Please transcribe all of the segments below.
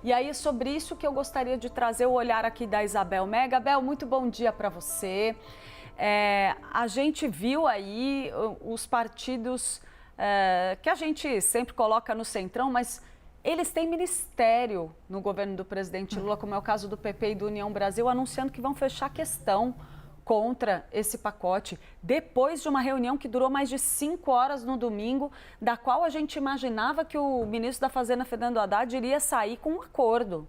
E aí, sobre isso que eu gostaria de trazer o olhar aqui da Isabel Mega. Abel, muito bom dia para você. A gente viu aí os partidos que a gente sempre coloca no centrão, mas eles têm ministério no governo do presidente Lula, como é o caso do PP e do União Brasil, anunciando que vão fechar questão contra esse pacote, depois de uma reunião que durou mais de 5 horas no domingo, da qual a gente imaginava que o ministro da Fazenda, Fernando Haddad, iria sair com um acordo,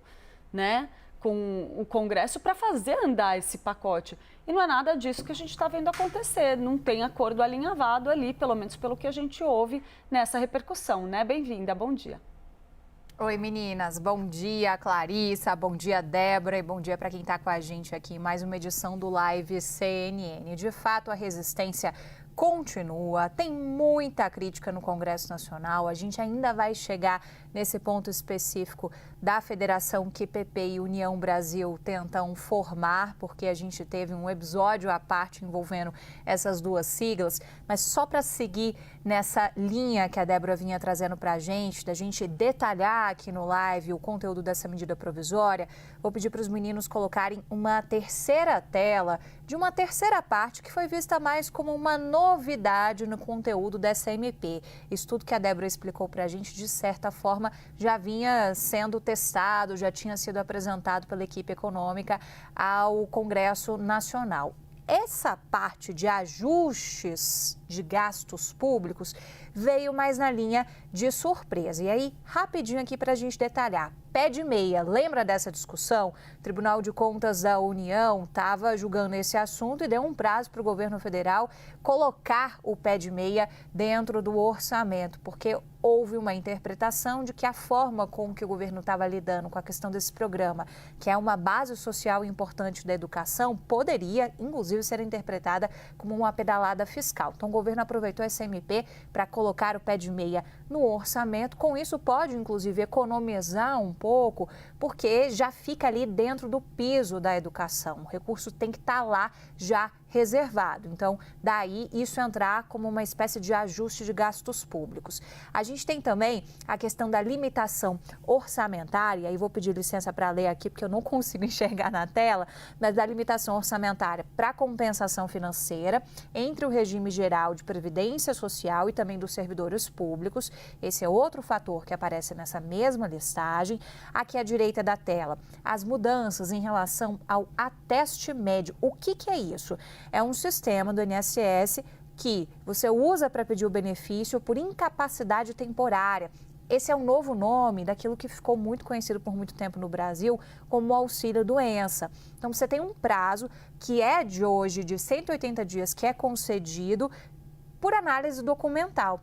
né, com o Congresso para fazer andar esse pacote. E não é nada disso que a gente está vendo acontecer, não tem acordo alinhavado ali, pelo menos pelo que a gente ouve nessa repercussão, né? Bem-vinda, bom dia. Oi, meninas. Bom dia, Clarissa. Bom dia, Débora. E bom dia para quem está com a gente aqui em mais uma edição do Live CNN. De fato, a resistência continua, tem muita crítica no Congresso Nacional. A gente ainda vai chegar nesse ponto específico da federação que PP e União Brasil tentam formar, porque a gente teve um episódio à parte envolvendo essas duas siglas. Mas só para seguir nessa linha que a Débora vinha trazendo para a gente, da gente detalhar aqui no live o conteúdo dessa medida provisória, vou pedir para os meninos colocarem uma terceira tela de uma terceira parte que foi vista mais como uma novidade no conteúdo dessa MP. Isso tudo que a Débora explicou para a gente, de certa forma, já vinha sendo testado, já tinha sido apresentado pela equipe econômica ao Congresso Nacional. Essa parte de ajustes de gastos públicos veio mais na linha de surpresa. E aí, rapidinho aqui para a gente detalhar. Pé de meia, lembra dessa discussão? O Tribunal de Contas da União estava julgando esse assunto e deu um prazo para o governo federal colocar o pé de meia dentro do orçamento, porque houve uma interpretação de que a forma com que o governo estava lidando com a questão desse programa, que é uma base social importante da educação, poderia, inclusive, ser interpretada como uma pedalada fiscal. Então, o governo aproveitou essa MP para colocar o pé de meia no orçamento. Com isso, pode, inclusive, economizar um pouco, porque já fica ali dentro do piso da educação. O recurso tem que estar lá já reservado. Então, daí isso entrar como uma espécie de ajuste de gastos públicos. A gente tem também a questão da limitação orçamentária, e vou pedir licença para ler aqui, porque eu não consigo enxergar na tela, mas da limitação orçamentária para compensação financeira entre o regime geral de previdência social e também dos servidores públicos. Esse é outro fator que aparece nessa mesma listagem. Aqui à direita da tela, as mudanças em relação ao ateste médio. O que é isso? É um sistema do INSS que você usa para pedir o benefício por incapacidade temporária. Esse é um novo nome daquilo que ficou muito conhecido por muito tempo no Brasil como auxílio-doença. Então, você tem um prazo que é de hoje, de 180 dias, que é concedido por análise documental.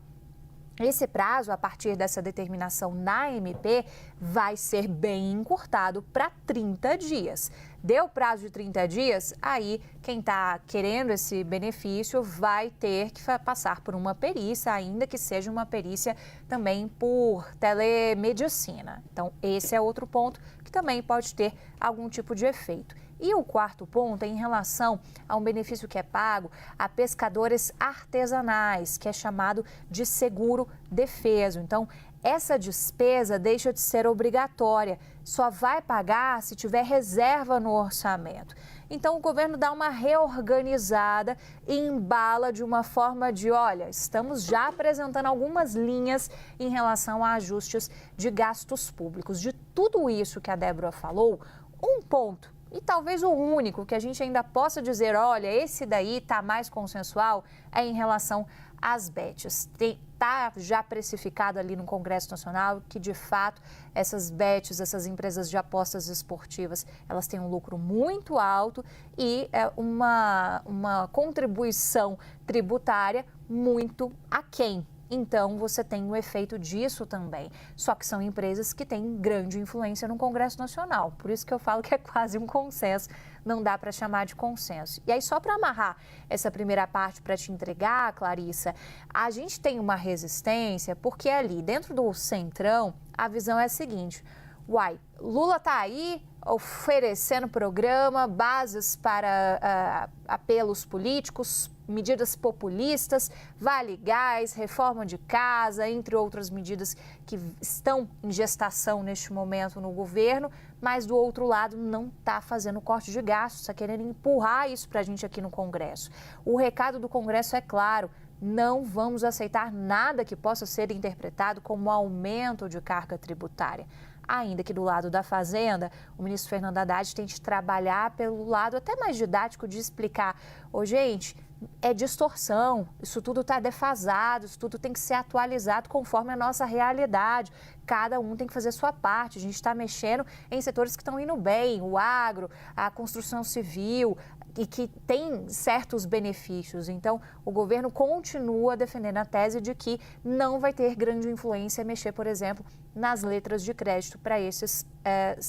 Esse prazo, a partir dessa determinação na MP, vai ser bem encurtado para 30 dias. Deu prazo de 30 dias, aí quem está querendo esse benefício vai ter que passar por uma perícia, ainda que seja uma perícia também por telemedicina. Então, esse é outro ponto que também pode ter algum tipo de efeito. E o quarto ponto é em relação a um benefício que é pago a pescadores artesanais, que é chamado de seguro defeso. Então, essa despesa deixa de ser obrigatória, só vai pagar se tiver reserva no orçamento. Então, o governo dá uma reorganizada e embala de uma forma de, olha, estamos já apresentando algumas linhas em relação a ajustes de gastos públicos. De tudo isso que a Débora falou, um ponto, e talvez o único que a gente ainda possa dizer, olha, esse daí está mais consensual, é em relação às bets. Está já precificado ali no Congresso Nacional que, de fato, essas bets, essas empresas de apostas esportivas, elas têm um lucro muito alto e uma contribuição tributária muito aquém. Então, você tem o efeito disso também. Só que são empresas que têm grande influência no Congresso Nacional. Por isso que eu falo que é quase um consenso, não dá para chamar de consenso. E aí, só para amarrar essa primeira parte para te entregar, Clarissa, a gente tem uma resistência porque ali, dentro do Centrão, a visão é a seguinte: uai, Lula está aí oferecendo programa, bases para apelos políticos, medidas populistas, Vale Gás, reforma de casa, entre outras medidas que estão em gestação neste momento no governo, mas do outro lado não está fazendo corte de gastos, está querendo empurrar isso para a gente aqui no Congresso. O recado do Congresso é claro: não vamos aceitar nada que possa ser interpretado como aumento de carga tributária. Ainda que do lado da Fazenda, o ministro Fernando Haddad tente trabalhar pelo lado até mais didático de explicar: gente, é distorção, isso tudo está defasado, isso tudo tem que ser atualizado conforme a nossa realidade. Cada um tem que fazer a sua parte. A gente está mexendo em setores que estão indo bem, o agro, a construção civil, e que tem certos benefícios. Então, o governo continua defendendo a tese de que não vai ter grande influência mexer, por exemplo, nas letras de crédito para esses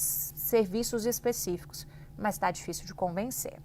serviços específicos. Mas está difícil de convencer.